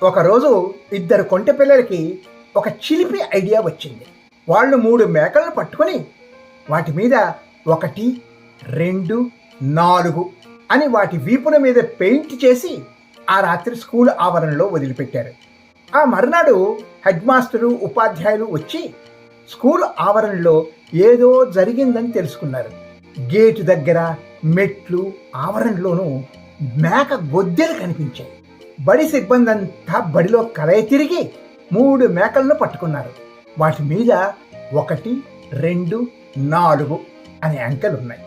ఒకరోజు ఇద్దరు కొంటె పిల్లలకి ఒక చిలిపి ఐడియా వచ్చింది. వాళ్ళు 3 మేకలను పట్టుకొని వాటి మీద 1, 2, 4 అని వాటి వీపుల మీద పెయింట్ చేసి ఆ రాత్రి స్కూల్ ఆవరణలో వదిలిపెట్టారు. ఆ మరునాడు హెడ్ మాస్టరు, ఉపాధ్యాయులు వచ్చి స్కూల్ ఆవరణలో ఏదో జరిగిందని తెలుసుకున్నారు. గేటు దగ్గర, మెట్లు, ఆవరణలోనూ మేక గొద్దెలు కనిపించాయి. బడి సిబ్బంది అంతా బడిలో కలయి తిరిగి 3 మేకలను పట్టుకున్నారు. వాటి మీద 1, 2, 4 అనే అంకెలున్నాయి.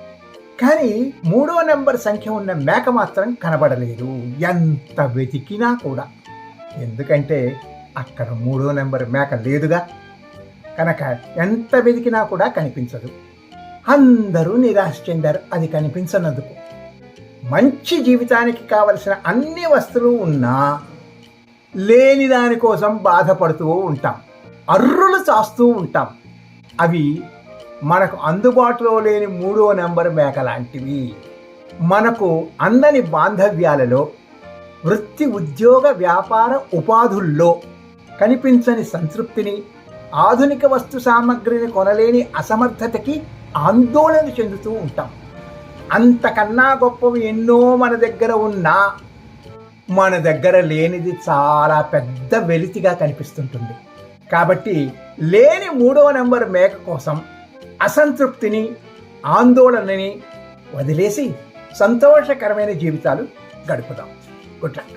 కానీ 3వ నెంబర్ సంఖ్య ఉన్న మేక మాత్రం కనబడలేదు, ఎంత వెతికినా కూడా. ఎందుకంటే అక్కడ 3వ నెంబర్ మేక లేదుగా, కనుక ఎంత వెతికినా కూడా కనిపించదు. అందరూ నిరాశ చెందారు అది కనిపించనందుకు. మంచి జీవితానికి కావలసిన అన్ని వస్తువులు ఉన్నా లేని దానికోసం బాధపడుతూ ఉంటాం, అర్రులు చాస్తూ ఉంటాం. అవి మనకు అందుబాటులో లేని 3వ నెంబర్ మేక లాంటివి. మనకు అందని బాంధవ్యాలలో, వృత్తి, ఉద్యోగ, వ్యాపార, ఉపాధుల్లో కనిపించని సంతృప్తిని, ఆధునిక వస్తు సామగ్రిని కొనలేని అసమర్థతకి ఆందోళన చెందుతూ ఉంటాం. అంతకన్నా గొప్పవి ఎన్నో మన దగ్గర ఉన్నా మన దగ్గర లేనిది చాలా పెద్ద వెలితిగా కనిపిస్తుంటుంది. కాబట్టి లేని 3వ నెంబర్ మేక కోసం అసంతృప్తిని, ఆందోళనని వదిలేసి సంతోషకరమైన జీవితాలు గడుపుదాం. Good luck.